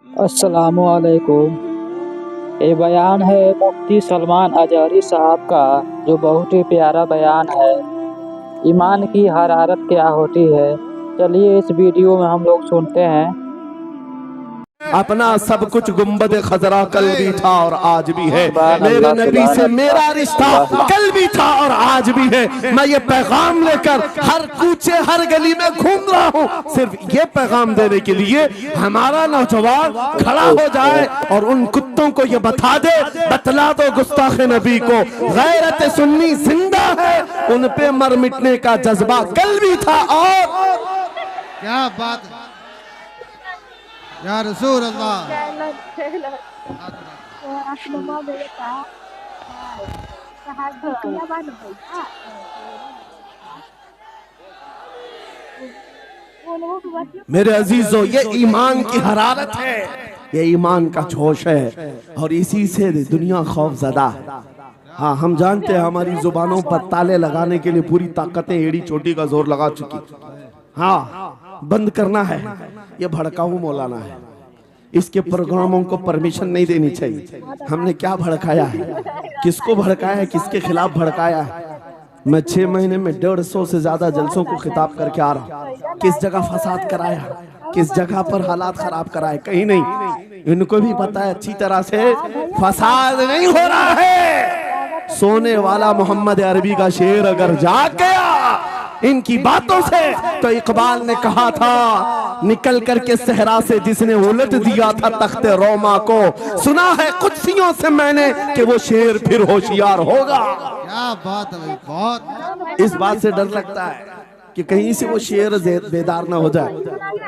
अस्सलामुअलैकुम। ये बयान है मुफ्ती सलमान अजहरी साहब का, जो बहुत ही प्यारा बयान है। ईमान की हरारत क्या होती है, चलिए इस वीडियो में हम लोग सुनते हैं। अपना सब कुछ गुम्बद खजरा कल भी था और आज भी है। सुभान मेरे अल्लाह, नबी सुभान से अल्लाह, मेरा रिश्ता अल्लाह। कल भी था और आज भी है। मैं ये पैगाम लेकर हर कूचे हर गली में घूम रहा हूँ, सिर्फ ये पैगाम देने के लिए हमारा नौजवान खड़ा हो जाए और उन कुत्तों को ये बतला दो गुस्ताख नबी को, गैरत सुन्नी जिंदा है, उन पे मर मिटने का जज्बा कल भी था। और क्या बात है या रसूल अल्लाह। मेरे अजीजों, ये ईमान की हरारत है, ये ईमान का जोश है और इसी से दुनिया खौफजदा है। हाँ, हम जानते हैं हमारी जुबानों पर ताले लगाने के लिए पूरी ताकतें एड़ी चोटी का जोर लगा चुकी। हाँ, बंद करना है। ये भड़काऊ मौलाना है, इसके प्रोग्रामों को परमिशन नहीं देनी चाहिए। हमने क्या भड़काया है, किसको भड़काया है, किसके खिलाफ भड़काया है? मैं 6 महीने में 150 से ज्यादा जलसों को खिताब करके आ रहा हूँ। किस जगह फसाद कराया, किस जगह पर हालात खराब कराए, कहीं नहीं। इनको भी पता है अच्छी तरह से फसाद नहीं हो रहा है। सोने वाला मोहम्मद अरबी का शेर अगर जाग गया इनकी बातों से, तो इकबाल ने कहा था निकल करके सहरा से जिसने उलट दिया था तख्ते रोमा को, सुना है कुत्सियों से मैंने कि वो शेर फिर होशियार होगा। क्या बात है भाई, बहुत। इस बात से डर लगता है कि कहीं से वो शेर बेदार ना हो जाए,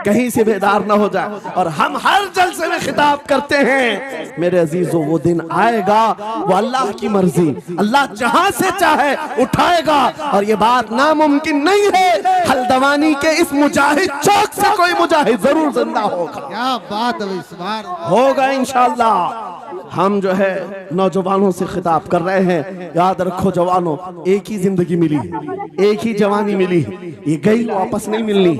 कहीं से बेदार ना हो जाए। और हम हर जलसे में खिताब करते हैं, मेरे अजीजों वो दिन आएगा, वो अल्लाह की मर्जी, अल्लाह जहां से चाहे उठाएगा। और ये बात नामुमकिन नहीं है, हल्द्वानी के इस मुजाहिद चौक से कोई मुजाहिद जरूर जिंदा होगा। क्या बात है भाई, सुभान होगा इंशाअल्लाह। हम जो है नौजवानों से खिताब कर रहे हैं, याद रखो जवानों, एक ही जिंदगी मिली है, एक ही जवानी मिली है, ये गई वापस नहीं मिलनी।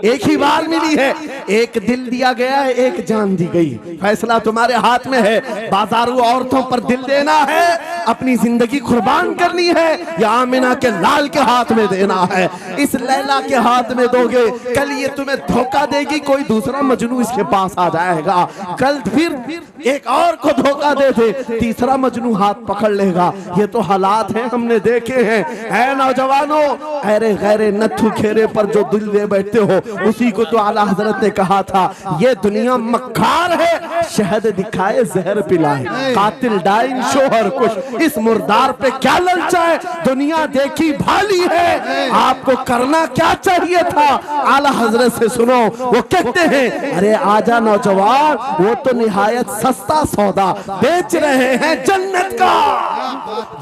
एक ही बार मिली है, एक दिल दिया गया है, एक जान दी गई। फैसला तुम्हारे हाथ में है, बाजारू औरतों पर दिल देना है, अपनी जिंदगी कुर्बान करनी है, या आमिना के लाल के हाथ में देना है। इस लैला के हाथ में दोगे, कल ये तुम्हें धोखा देगी, कोई दूसरा मजनू इसके पास आ जाएगा, कल फिर एक और को धोखा दे दे, तीसरा मजनू हाथ पकड़ लेगा। ये तो हालात हैं, हमने देखे हैं। ऐ नौजवानों, अरे गैरे नथु खेरे पर जो दिल दे बैठते हो, उसी को तो आला हजरत ने कहा था, ये दुनिया मक्कार है, शहद दिखाए जहर पिलाए, कातिल डाइन शोहर कुछ, इस मुर्दार पे क्या ललचाए, दुनिया देखी भाली है, आपको करना क्या चाहिए था? आला हजरत से सुनो, वो कहते हैं, अरे आजा नौजवान, वो तो निहायत सस्ता सौदा बेच रहे हैं जन्नत का,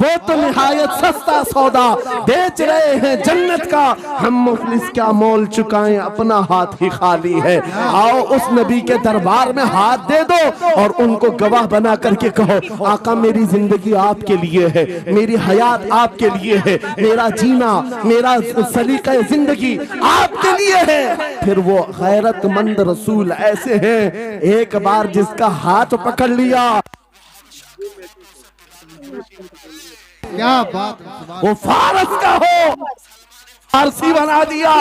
वो तो निहायत सस्ता सौदा बेच रहे हैं जन्नत का, हम मुफलिस क्या मोल चुकाएं, अपना हाथ ही खाली है। आओ उस नबी के दरबार में हाथ दे दो और उनको गवाह बना करके कहो, आका मेरी जिंदगी आपके लिए है, मेरी हयात आपके लिए है, मेरा जीना, मेरा सलीका जिंदगी आपके लिए है। फिर वो गैरतमंद रसूल ऐसे हैं, एक बार जिसका हाथ पकड़ लिया, क्या बात है, वो फारस का हो, फारसी बना दिया।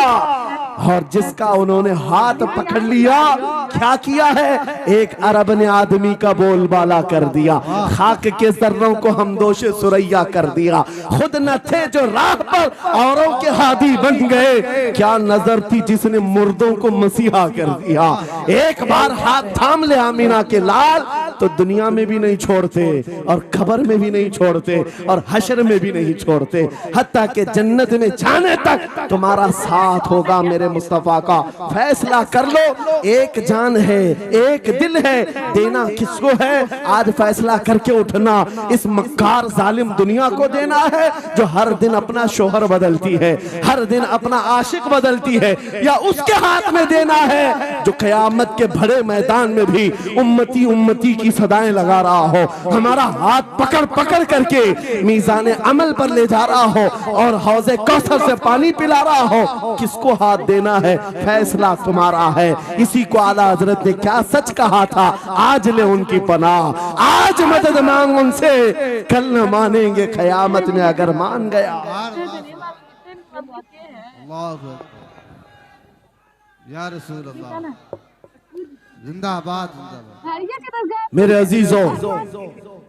और जिसका उन्होंने हाथ पकड़ लिया, क्या किया है, एक अरब ने आदमी का बोलबाला कर दिया, खाक के जर्रों को हमदोशे सुरैया कर दिया, खुद न थे जो राह पर औरों के हादी बन गए, क्या नजर थी जिसने मुर्दों को मसीहा कर दिया। एक बार हाथ थाम ले आमीना के लाल, तो दुनिया में भी नहीं छोड़ते और खबर में भी नहीं छोड़ते और हशर में भी नहीं छोड़ते, हत्ता के जन्नत में जाने तक तुम्हारा साथ होगा। मेरे मुस्तफा का फैसला कर लो, एक जान है, एक दिल है, देना किसको है? आज फैसला करके उठना, इस मक्कार जालिम दुनिया को देना है, जो हर दिन अपना शोहर बदलती है, हर दिन अपना आशिक बदलती है, या उसके हाथ में देना है जो क़यामत के बड़े मैदान में भी उम्मती उम्मती की सदाएं लगा रहा हो, हमारा हाथ पकड़ पकड़ करके मीज़ान अमल पर ले जा रहा हो और हौज़े कौसर से पानी पिला रहा हो, किसको हाथ देना है फैसला तुम्हारा है। इसी को आला हजरत ने क्या सच कहा था, आज ले उनकी पनाह, आज मदद मांग उनसे, कल न मानेंगे क़यामत में अगर मान गया। अल्लाह अकबर। या रसूल अल्लाह, जिंदाबाद जिंदाबाद। मेरे अजीजों,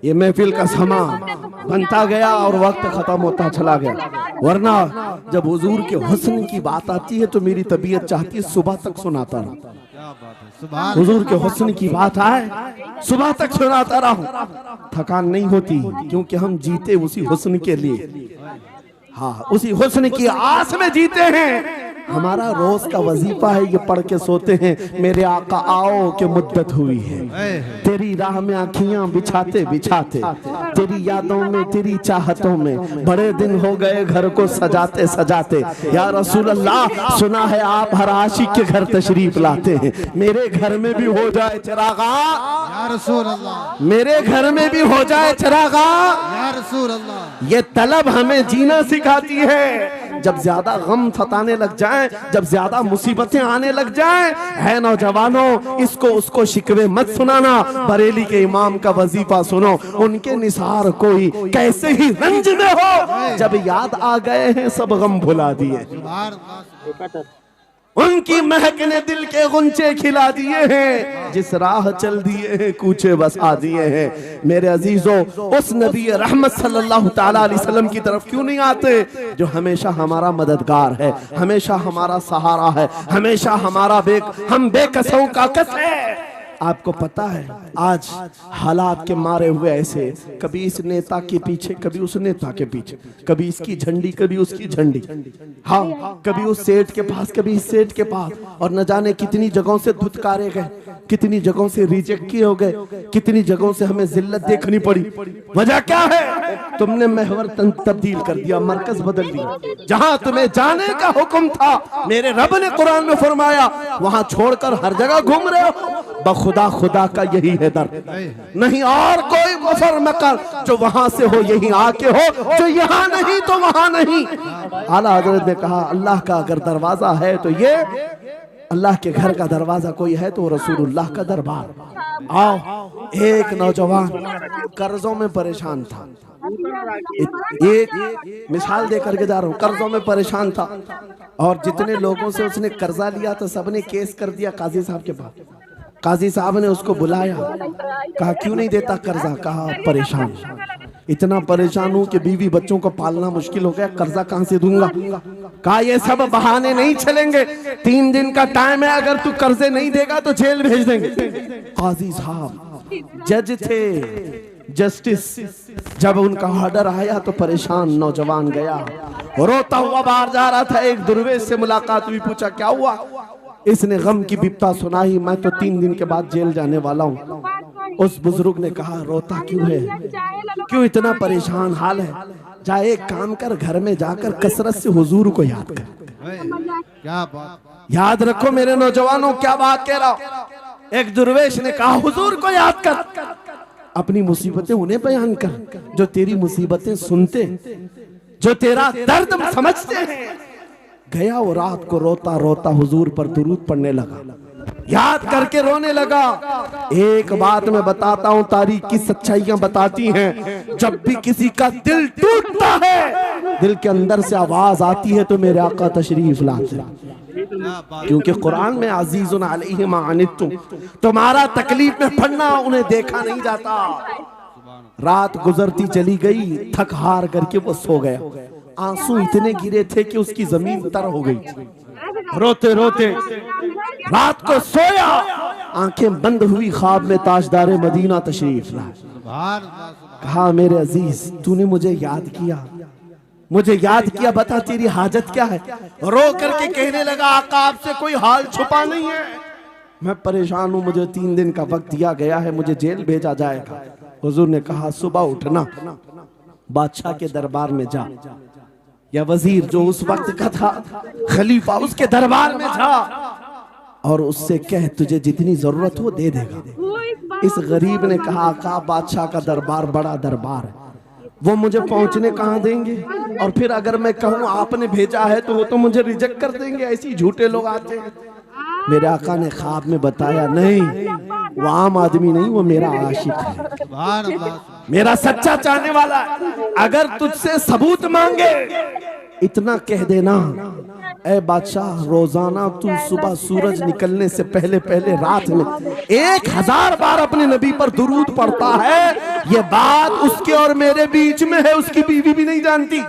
ये महफिल का समा बनता गया और वक्त खत्म होता चला गया, वरना जब हुजूर के हुस्न की बात आती है तो मेरी तबीयत चाहती है सुबह तक सुनाता रहूं। क्या बात है, सुभान हुजूर के हुस्न की बात आए सुबह तक सुनाता रहूं, थकान नहीं होती, क्योंकि हम जीते उसी हुस्न के लिए, हाँ उसी हुस्न की आस में जीते हैं। हमारा रोज का वजीफा है ये पढ़ के सोते हैं, मेरे आका आओ के मुद्दत हुई है, तेरी राह में आँखियां बिछाते बिछाते, तेरी यादों में तेरी चाहतों में, बड़े दिन हो गए घर को सजाते सजाते। या रसूल अल्लाह, सुना है आप हर आशिक के घर तशरीफ लाते हैं, मेरे घर में भी हो जाए चिरागा, या रसूल अल्लाह, मेरे घर में भी हो जाए चिरागा। या रसूल अल्लाह। ये तलब हमें जीना सिखाती है। जब ज्यादा गम सताने लग जाए, जब ज्यादा मुसीबतें आने लग जाए, है नौजवानों, इसको उसको शिकवे मत सुनाना, बरेली के इमाम का वजीफा सुनो, उनके निसार कोई कैसे ही रंज में हो, जब याद आ गए हैं सब गम भुला दिए, उनकी महक ने दिल के गुंचे खिला दिए हैं, जिस राह चल दिए हैं कूचे बसा दिए हैं। मेरे अजीजों, उस नबी रहमत सल्लल्लाहु ताला अलैहि वसल्लम की तरफ क्यों नहीं आते जो हमेशा हमारा मददगार है, हमेशा हमारा सहारा है, हमेशा हमारा हम बेकसों का कस है। आपको पता है आज हालात के मारे हुए ऐसे, कभी इस नेता के पीछे, कभी उस नेता के पीछे, कभी इसकी झंडी कभी उसकी झंडी, हाँ कभी उस सेठ के पास कभी इस सेठ के पास, और न जाने कितनी जगहों से धुतकारे गए, कितनी जगहों से रिजेक्ट किए हो गए, कितनी जगहों से हमें जिल्लत देखनी पड़ी। वजह क्या है? तुमने महवर तब्दील कर दिया, मरकज बदल दिया। जहां तुम्हें जाने का हुक्म था, मेरे रब ने कुरान में फरमाया, वहां छोड़कर हर जगह घूम रहे हो। बखुदा खुदा का यही है दर, नहीं और कोई मफर मकर, जो वहां से हो यही आके हो, जो यहाँ नहीं तो वहां नहीं। आला हजरत ने कहा, अल्लाह का अगर दरवाजा है तो ये, अल्लाह के घर का दरवाजा कोई है तो रसूलुल्लाह का दरबार। आओ, एक नौजवान कर्जों में परेशान था, एक मिसाल देकर के जा रहा हूँ, कर्जों में परेशान था और जितने लोगों से उसने कर्जा लिया तो सबने केस कर दिया काजी साहब के पास। काजी साहब ने उसको बुलाया, कहा क्यों नहीं देता कर्जा? कहा परेशान, इतना परेशान हूं कि बीवी बच्चों को पालना मुश्किल हो गया, कर्जा कहां से दूंगा। कहा ये सब बहाने नहीं चलेंगे, 3 दिन का टाइम है, अगर तू कर्जे नहीं देगा तो जेल भेज देंगे। काजी साहब जज थे, जस्टिस, जब उनका ऑर्डर आया तो परेशान नौजवान गया, रोता हुआ बाहर जा रहा था। एक दुर्वेश से मुलाकात हुई, पूछा क्या हुआ? इसने गम की बिपता सुनाई, मैं तो 3 दिन के बाद जेल जाने वाला हूँ। उस बुजुर्ग ने कहा, रोता क्यों है, क्यों इतना परेशान हाल है? जा एक काम कर, घर में जाकर कसरत से हुजूर को याद कर। क्या बात, याद रखो मेरे नौजवानों, क्या बात कह रहा हूं। एक दुर्वेश ने कहा, हुजूर को याद कर, अपनी मुसीबतें उन्हें बयान कर जो तेरी मुसीबतें सुनते, जो तेरा दर्द समझते हैं। गया वो रात को रोता रोता हुजूर पर दुरूद पढ़ने लगा, याद करके रोने लगा। एक बात मैं बताता हूं, तारीख की सच्चाइयां बताती हैं, जब भी किसी का दिल टूटता है, दिल के अंदर से आवाज आती है तो मेरे आका तशरीफ लाते हैं। क्योंकि कुरान में अजीजुन अलैहि मा अनित्तुम, तुम्हारा तकलीफ में पड़ना उन्हें देखा नहीं जाता। रात गुजरती चली गई, थक हार करके वो सो गया। आंसू इतने गिरे थे कि उसकी जमीन तर हो गई। रोते रोते रात को सोया, आंखें बंद हुई, ख्वाब में ताजदारे मदीना तशरीफ लाए। कहा मेरे अजीज, तूने मुझे याद किया, मुझे याद किया, बता तेरी हाजत क्या है? रो करके कहने लगा, आका आपसे कोई हाल छुपा नहीं है, मैं परेशान हूं, मुझे 3 दिन का वक्त दिया गया है, मुझे जेल भेजा जाएगा। हुजूर ने कहा, सुबह उठना, बादशाह के दरबार में जा, या वजीर जो उस वक्त का था खलीफा, उसके दरबार में जा, और उससे कह तुझे जितनी जरूरत हो दे देगा। इस गरीब ने कहा आका बादशाह का दरबार बड़ा दरबार है, वो मुझे पहुंचने कहाँ देंगे, और फिर अगर मैं कहूँ आपने भेजा है तो वो तो मुझे रिजेक्ट कर देंगे, ऐसे झूठे लोग आते हैं। मेरे आका ने ख्वाब में बताया नहीं, वो आम आदमी नहीं, वो मेरा आशिक है, सुभान अल्लाह। मेरा सच्चा चाहने वाला। अगर तुझसे सबूत मांगे इतना कह देना, ए बादशाह रोजाना तू सुबह सूरज निकलने से पहले पहले रात में 1000 बार अपने नबी पर दुरूद पढ़ता है। ये बात उसके और मेरे बीच में है, उसकी बीवी भी नहीं जानती।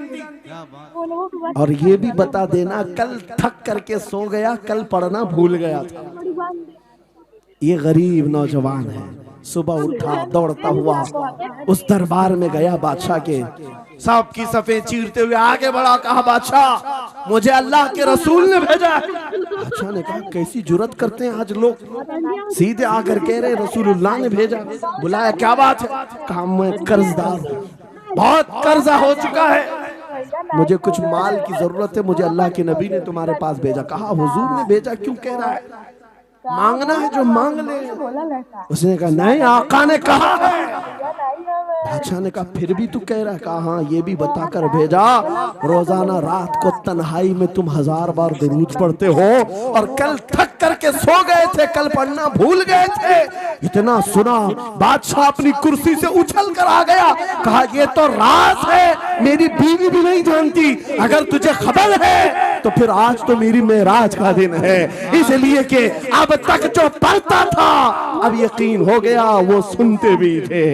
और ये भी बता देना कल थक करके सो गया, कल पढ़ना भूल गया था। ये गरीब नौजवान है, सुबह उठा दौड़ता हुआ उस दरबार में गया बादशाह के, सबकी सफेद चीरते हुए आगे बढ़ा, कहा बादशाह मुझे अल्लाह के रसूल ने भेजा है। बादशाह ने कहा कैसी जुर्रत करते हैं आज लोग, सीधे आकर कह रहे रसूलुल्लाह ने भेजा। बुलाया क्या बात है, कहा मैं कर्जदार हूँ, बहुत कर्जा हो चुका है, मुझे कुछ माल की जरूरत है, मुझे अल्लाह के नबी ने तुम्हारे पास भेजा। कहा हुजूर ने भेजा, क्यों कह रहा है, मांगना है जो मांग ले। उसने कहा नहीं आका ने कहा है। बादशाह ने कहा फिर भी तू कह रहा है, कहा हाँ ये भी बताकर भेजा रोजाना रात को तन्हाई में तुम 1000 बार दुरूद पढ़ते हो, और कल थक करके सो गए थे, कल पढ़ना भूल गए थे। इतना सुना बादशाह अपनी कुर्सी से उछल कर आ गया, कहा ये तो राज है, मेरी बीवी भी नहीं जानती, अगर तुझे खबर है तो फिर आज तो मेरी मेराज का दिन है, इसलिए कि अब तक जो पढ़ता था अब यकीन हो गया वो सुनते भी थे,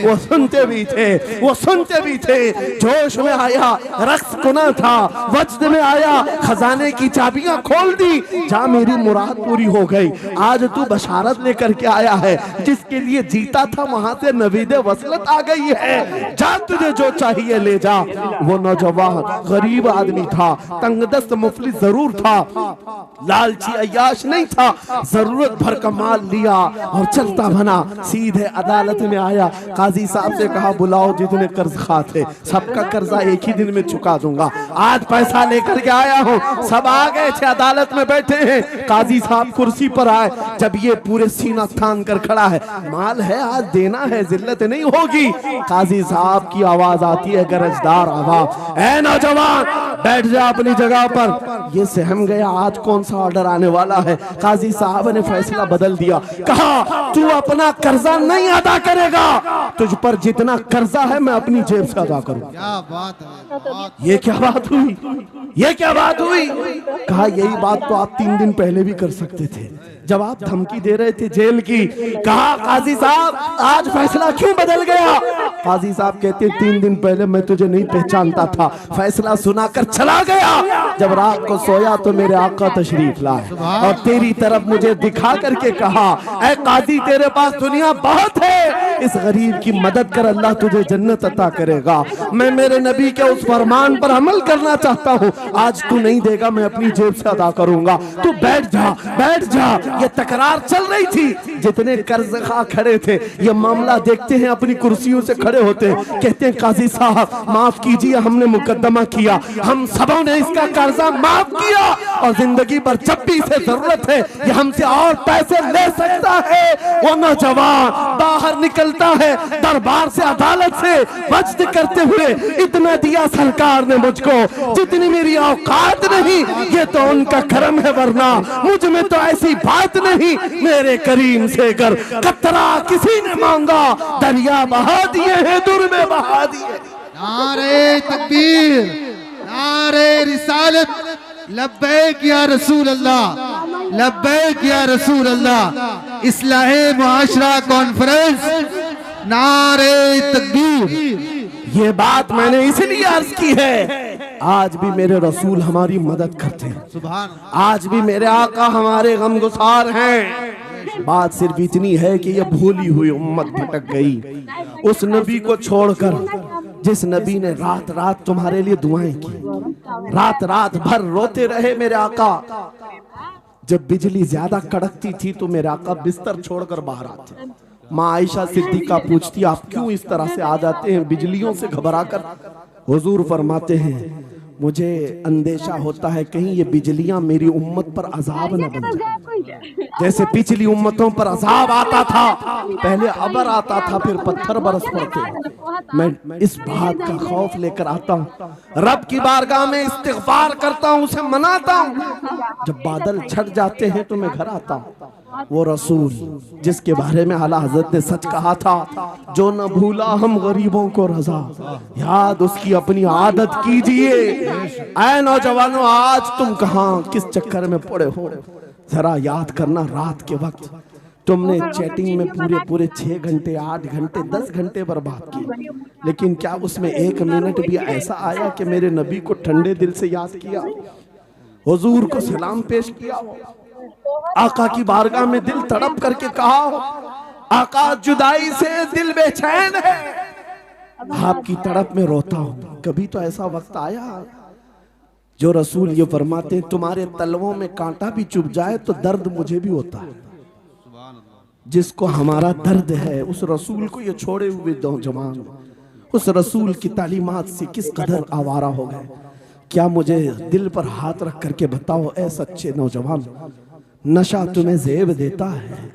वो सुनते भी थे, वो सुनते भी थे। जोश में आया रक्स कुना था, वजद में आया खजाने की चाबियां खोल दी, जा मेरी मुराद पूरी हो गई। आज तू बशारत लेकर के आया है, जिसके लिए जीता था वहां से नवीदे वसलत आ गई है, जा तुझे जो चाहिए ले जा। वो नौजवान गरीब आदमी था, तंगदस्त मुफलिस जरूर था, लालची अय्याश नहीं था, जरूरत भर का माल लिया और चलता बना, सीधे अदालत में आया। काजी साहब से कहा बुलाओ जितने कर्ज खा थे, सबका कर्जा एक ही दिन में चुका दूंगा, आज पैसा लेकर के आया हूँ। सब आ गए थे, अदालत में बैठे हैं, काजी साहब कुर्सी पर आए। जब ये पूरे सीना थान कर खड़ा है, माल है आज देना है, जिल्लत नहीं होगी। काजी साहब की आवाज आती है, गरजदार आवाज, ए नौजवान बैठ जा अपनी जगह पर। ये सहम गया आज कौन सा ऑर्डर आने वाला है। काजी साहब ने फैसला बदल दिया, कहा तू अपना कर्जा नहीं अदा करेगा, तुझ पर जितना कर्जा है मैं अपनी जेब से अदा करूं। क्या बात है, ये क्या बात हुई, ये क्या बात हुई। कहा यही बात तो आप 3 दिन पहले भी कर सकते थे, जब आप धमकी दे रहे थे जेल की। कहा काजी साहब आज फैसला क्यों बदल गया। काजी साहब कहते 3 दिन पहले मैं तुझे नहीं पहचानता था, फैसला सुनाकर चला गया, जब रात को सोया तो मेरे आका तशरीफ लाए और तेरी तरफ मुझे दिखा करके कहा, ऐ काजी तेरे पास दुनिया बहुत है, इस गरीब की मदद कर, अल्लाह तुझे जन्नत अता करेगा। मैं मेरे नबी के उस फरमान पर अमल करना चाहता हूँ, आज तू नहीं देगा मैं अपनी जेब से अदा करूंगा, तू बैठ जा बैठ जा। ये तकरार चल रही थी, जितने कर्ज खा खड़े थे ये मामला देखते हैं, अपनी कुर्सियों से खड़े होते हैं, कहते हैं काजी साहब माफ कीजिए, हमने मुकदमा किया, हम सबों ने इसका कर्जा माफ किया, और जिंदगी भर जब भी इसे जरूरत है ये हमसे और पैसे ले सकता है। वो नौजवान बाहर निकलता है दरबार से, अदालत से, वज्द करते हुए, इतना दिया सरकार ने मुझको जितनी मेरी औकात नहीं, ये तो उनका करम है, वरना मुझ में तो ऐसी बात नहीं, मेरे करीम से कर कतरा किसी ने मांगा, दरिया बहा दिए हैं, दुर में बहा दिए। नारे तकबीर, नारे रिसालत, लब्बैक या रसूल अल्लाह, लब्बैक या रसूल अल्लाह। इस्लाहे मुआशरा कॉन्फ्रेंस, नारे तकबीर। ये बात मैंने इसलिए अर्ज की है, आज भी मेरे रसूल हमारी मदद करते हैं, सुभान, आज भी मेरे आका हमारे गमगुसार हैं। बात सिर्फ इतनी है कि ये भूली हुई उम्मत भटक गई उस नबी को छोड़कर, जिस नबी ने रात रात तुम्हारे लिए दुआएं की, रात रात भर रोते रहे मेरे आका। जब बिजली ज्यादा कड़कती थी तो मेरे आका बिस्तर छोड़कर बाहर आते। माँ आयशा सिद्दीका पूछती आप क्यों इस तरह से आ जाते हैं बिजलियों से घबरा कर। हुजूर फरमाते हैं मुझे अंदेशा होता है कहीं ये बिजलियां मेरी उम्मत पर अजाब न बन जाए। जैसे पिछली उम्मतों पर अजाब आता था, पहले अबर आता था फिर पत्थर बरस पड़ते। मैं इस बात का खौफ लेकर आता हूँ, रब की बारगाह में इस्तिग़फार करता हूँ, उसे मनाता हूँ। जब बादल छट जाते हैं तो मैं घर आता हूँ। वो रसूल जिसके बारे में आला हज़रत ने सच कहा था, जो न भूला हम गरीबों को रजा, याद उसकी अपनी आदत कीजिए। ऐ नौजवानों, आज तुम कहां किस चक्कर में पड़े हो, जरा याद करना। रात के वक्त तुमने चैटिंग में पूरे 6 घंटे 8 घंटे 10 घंटे बर्बाद किए, लेकिन क्या उसमें 1 मिनट भी ऐसा आया कि मेरे नबी को ठंडे दिल से याद किया, हुजूर को सलाम पेश किया, आका की बारगाह में दिल तड़प करके कहा हो, आका जुदाई से दिल बेचैन है, आपकी तड़प में रोता हूं। कभी तो ऐसा वक्त आया जो रसूल ये फरमाते, तुम्हारे तलवों में कांटा भी चुभ जाए तो दर्द मुझे भी होता है। जिसको हमारा दर्द है उस रसूल को ये छोड़े हुए नौजवान उस रसूल की तालीमात से किस कदर आवारा हो गए। क्या मुझे दिल पर हाथ रख करके बताओ, ऐ सच्चे नौजवान, नशा तुम्हें जेब देता है?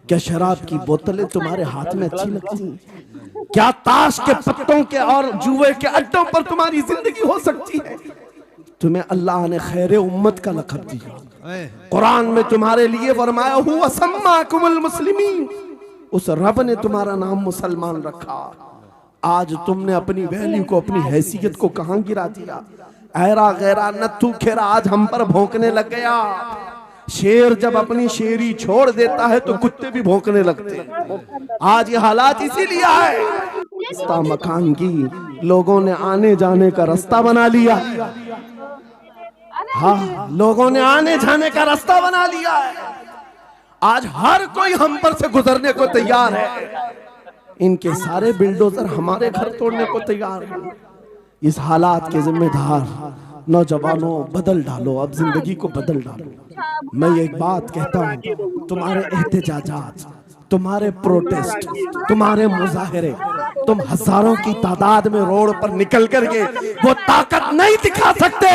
क्या शराब की बोतलें तुम्हारे हाथ में अच्छी लगती? क्या ताश के पत्तों के और जुए के अड्डों पर तुम्हारी जिंदगी हो सकती है? तुम्हें अल्लाह ने खैर उम्मत का लक़ब दिया, कुरान में तुम्हारे लिए फरमाया हुआ सम्माकुमुल मुस्लिमीन, उस रब ने तुम्हारा नाम मुसलमान रखा। आज तुमने अपनी वैल्यू को, अपनी हैसियत को कहां गिरा दिया? ऐरा गैरा नत्थू खेरा आज हम पर भौंकने लग गया। शेर जब अपनी शेरी छोड़ देता है तो कुत्ते भी भौंकने लगते हैं। आज ये हालात इसीलिए है, रास्ता मकान की लोगों ने आने जाने का रास्ता बना लिया। हाँ, लोगों ने आने जाने का रास्ता बना लिया है। आज हर कोई हम पर से गुजरने को तैयार है। इनके सारे बिल्डोजर हमारे घर तोड़ने को तैयार है। इस हालात के जिम्मेदार नौजवानों, बदल डालो, अब जिंदगी को बदल डालो। मैं एक बात कहता हूँ, तुम्हारे एहतजाजात, तुम्हारे प्रोटेस्ट, तुम्हारे मुजाहरे, तुम हजारों की तादाद में रोड पर निकल करके वो ताकत नहीं दिखा सकते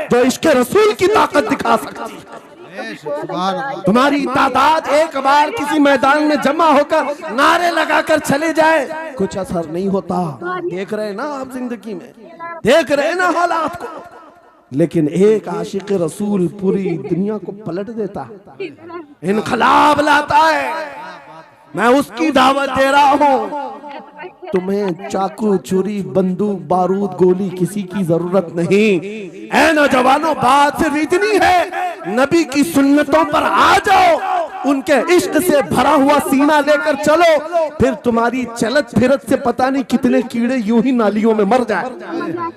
जो इश्क़ रसूल की ताकत दिखा सकती है। तुम्हारी तादाद एक बार किसी मैदान में जमा होकर नारे लगाकर चले जाए, कुछ असर नहीं होता। देख रहे ना आप जिंदगी में, देख रहे ना हालात को। लेकिन एक आशिक रसूल पूरी दुनिया को पलट देता है, इनकलाब लाता है। मैं उसकी दावत दे रहा हूँ। तुम्हें चाकू, छुरी, बंदूक, बारूद, गोली किसी की जरूरत नहीं। ऐ नौजवानों, बात सिर्फ इतनी है, नबी की सुन्नतों पर आ जाओ, उनके इश्क से भरा हुआ सीना लेकर चलो, फिर तुम्हारी चलत फिरत से पता नहीं कितने कीड़े यूं ही नालियों में मर जाए।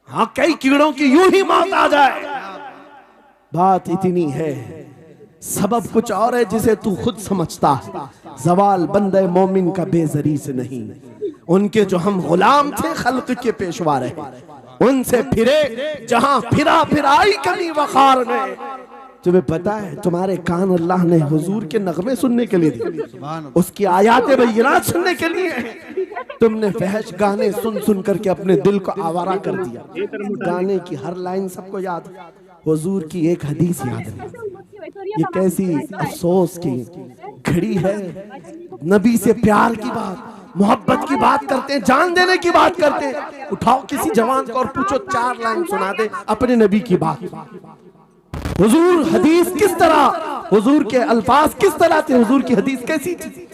हाँ, कई कीड़ों की यूं ही मौत आ जाए। बात इतनी है, सबब कुछ और है जिसे तू खुद समझता है। जवाल बंदे मोमिन का बेजरी से नहीं, उनके जो हम गुलाम थे खल्क के पेशवा रहे, उनसे फिरे जहां फिरा फिराई कमी वखार में। तुम्हें पता है, तुम्हारे कान अल्लाह ने हुजूर के नगमे सुनने के लिए दिए, उसकी आयात बय्यिनात सुनने के लिए। तुमने फहश गाने सुन सुन करके अपने दिल को आवारा कर दिया। गाने की हर लाइन सबको याद, हुजूर की एक हदीस याद नहीं। ये कैसी अफसोस की घड़ी है। नबी से प्यार की बात, मोहब्बत की बात करते हैं, जान देने की बात करते हैं। उठाओ किसी जवान को और पूछो 4 लाइन सुना दे अपने नबी की बात। हुजूर हदीस किस तरह, हुजूर के अल्फाज किस तरह थे, हुजूर की हदीस कैसी थी?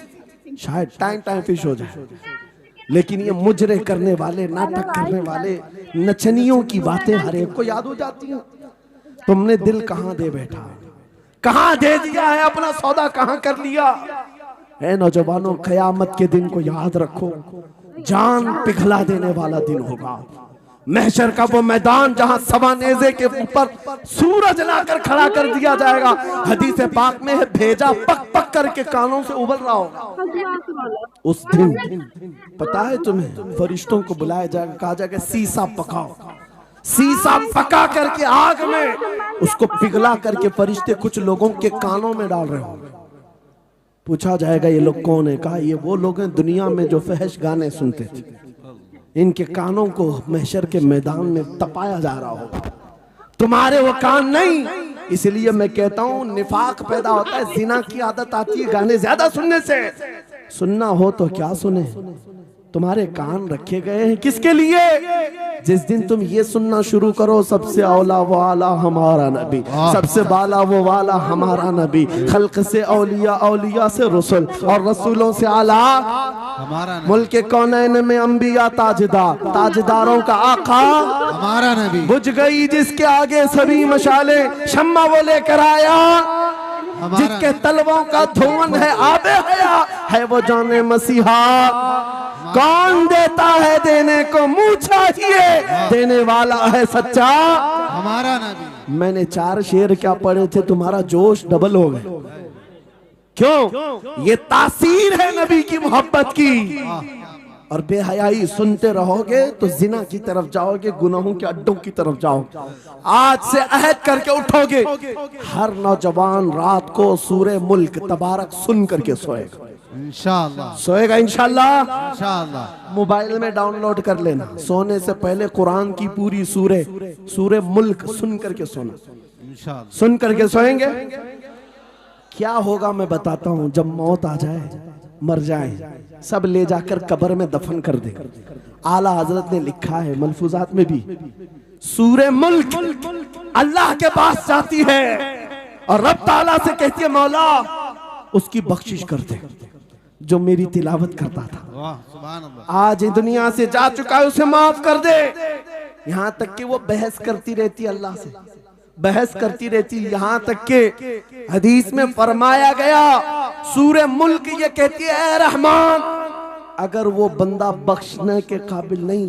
शायद टाइम फिश हो जाए। लेकिन ये मुजरे करने वाले, नाटक करने वाले, नचनियों की बातें हर एक को याद हो जाती हैं। तुमने दिल कहां दे बैठा, कहां दे दिया है, अपना सौदा कहां कर लिया है? नौजवानों, कयामत के दिन को याद रखो, जान पिघला देने वाला दिन होगा। महशर का वो मैदान जहां सवा नेज़े के ऊपर सूरज लाकर खड़ा कर दिया जाएगा। हदीस पाक में है, भेजा पक पक करके कानों से उबल रहा होगा। उस दिन पता है तुम्हें, फरिश्तों को बुलाया जाएगा, कहा जाएगा सीसा पकाओ। सीसा पका करके आग में उसको पिघला करके फरिश्ते कुछ लोगों के कानों में डाल रहे होंगे। पूछा जाएगा ये लोग कौन है? कहा ये वो लोग हैं दुनिया में जो फहश गाने सुनते थे, इनके कानों को महशर के मैदान में तपाया जा रहा होगा, तुम्हारे वो कान नहीं। इसलिए मैं कहता हूं निफाक पैदा होता है, जिना की आदत आती है गाने ज्यादा सुनने से। सुनना हो तो क्या सुने, तुम्हारे कान रखे गए हैं किसके लिए? जिस दिन तुम ये सुनना शुरू करो सबसे औला वाला हमारा नबी, सबसे बाला वो वाला हमारा नबी, खल्क से औलिया, औलिया से रसूल और रसूलों से आला हमारा नबी, मुल्क कौनैन में अंबिया ताजदार, ताजदारों का आका हमारा नबी। बुझ गई जिसके आगे सभी मशाले, शम्मा वो लेकर आया जिसके तलवों का धुआं है आबे हया, है वो जाने मसीहा। कौन देता है देने को मुंह चाहिए, देने वाला है सच्चा हमारा नबी। मैंने 4 शेर क्या पढ़े थे, तुम्हारा जोश डबल हो गए। क्यों? ये तासीर है नबी की मोहब्बत की। और बेहयाई सुनते रहोगे तो जिना की तरफ जाओगे, गुनाहों के अड्डों की तरफ जाओगे। आज से अहद करके उठोगे, हर नौजवान रात को सूरे मुल्क तबारक सुन करके सोएगा, इंशाअल्लाह सोएगा इंशाअल्लाह। इंशाअल्लाह मोबाइल में डाउनलोड कर लेना, सोने से पहले कुरान की पूरी सूरे मुल्क सुन करके सोना, इंशाअल्लाह सुन करके सोएंगे। क्या होगा मैं बताता हूं, जब मौत आ जाए, मर जाए, सब ले जाकर कब्र में दफन कर दे। आला हजरत ने लिखा है मलफूजात में भी, सूरे मुल्क अल्लाह के पास जाती है और रब ताला से कहती है मौला उसकी बख्शिश कर दे जो मेरी तिलावत करता था, वाह सुभान अल्लाह, आज दुनिया से जा चुका है, उसे माफ कर दे। यहां तक कि वो बहस करती रहती अल्लाह से, बहस करती रहती, यहां तक के हदीस में फरमाया गया सूरे मुल्क ये कहती है ऐ रहमान, अगर वो बंदा बख्शने के काबिल नहीं,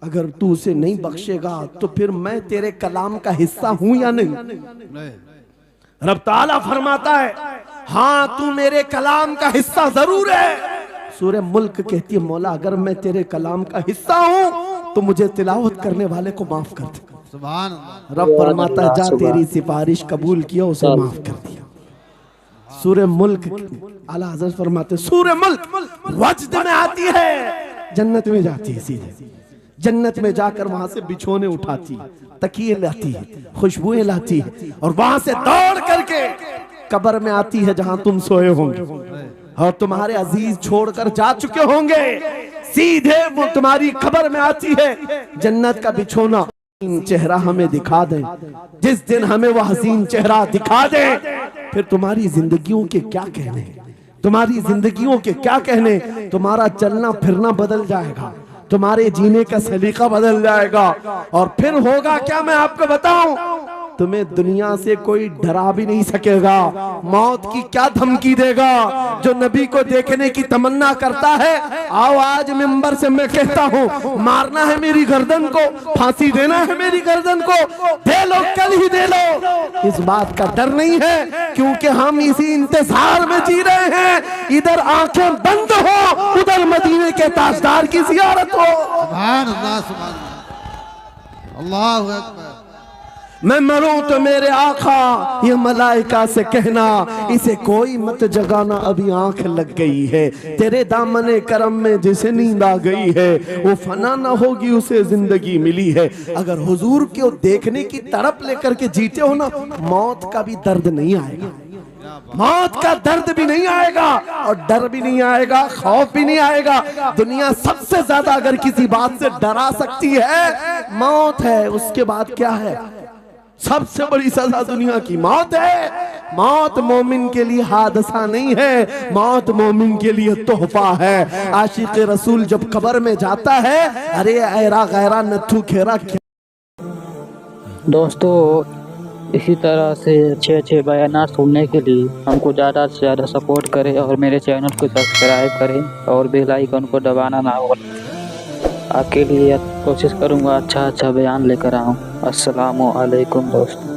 अगर तू उसे नहीं बख्शेगा तो फिर मैं तेरे कलाम का हिस्सा हूं या नहीं? रब ताला फरमाता है हाँ तू मेरे कलाम का हिस्सा जरूर है। सूरे मुल्क कहती है मौला अगर मैं तेरे कलाम का हिस्सा हूं तो मुझे तिलावत करने वाले को माफ कर दे। सुभान अल्लाह। रब फरमाता है जा तेरी सिफारिश कबूल किया, उसे माफ कर दिया। सूरे मुल्क आला हज़रत फरमाते सूरे मुल्क वजद में आती है, जन्नत में जाती है, सीधे जन्नत में जाकर वहां से बिछोने उठाती, तकिए लाती है, खुशबुएं लाती है और वहां से दौड़ करके कब्र में आती है जहां तुम सोए होंगे और तुम्हारे अजीज छोड़कर जा चुके होंगे। सीधे वो तुम्हारी कब्र में आती है, जन्नत का बिछोना चेहरा हमें दिखा दे। जिस दिन हमें वो हसीन चेहरा दिखा दे फिर तुम्हारी जिंदगियों के क्या कहने, तुम्हारी जिंदगियों के क्या कहने। तुम्हारा चलना फिरना बदल जाएगा, तुम्हारे जीने का सलीका बदल जाएगा और फिर होगा क्या मैं आपको बताऊं, तुम्हें दुनिया से कोई डरा भी नहीं सकेगा। मौत की क्या धमकी देगा? जो नबी को देखने की तमन्ना करता है, आओ आज मिंबर से मैं कहता हूँ मारना है मेरी गर्दन को, फांसी देना है मेरी गर्दन को, दे लो कल ही दे लो। इस बात का डर नहीं है क्योंकि हम इसी इंतजार में जी रहे हैं, इधर आंखें बंद हो उधर मदीने के ताजदार की जियारत हो। सुभान अल्लाह, सुभान अल्लाह, अल्लाहु अकबर। मैं मरूं तो मेरे आका ये मलाइका से कहना, इसे कोई मत जगाना अभी आंख लग गई है। तेरे दामने करम में जिसे नींद आ गई है वो फना ना होगी, उसे जिंदगी मिली है। अगर हुजूर को देखने की तड़प लेकर के जीते हो ना, मौत का भी दर्द नहीं आएगा, मौत का दर्द भी नहीं आएगा और डर भी नहीं आएगा, खौफ भी नहीं आएगा। दुनिया सबसे ज्यादा अगर किसी बात से डरा सकती है मौत है, उसके बाद क्या है? सबसे बड़ी सजा दुनिया की मौत है। मौत मोमिन के लिए हादसा नहीं है, मौत मोमिन के लिए तोहफा है। आशिक रसूल जब कब्र में जाता है, अरे ऐरा गैरा नथु खेरा। दोस्तों इसी तरह से अच्छे अच्छे बयान सुनने के लिए हमको ज़्यादा से ज़्यादा सपोर्ट करें और मेरे चैनल को सब्सक्राइब करें और बेल आइकन को दबाना ना भूलें। आपके लिए कोशिश करूँगा अच्छा अच्छा बयान लेकर आऊँ। अस्सलामु अलैकुम दोस्तों।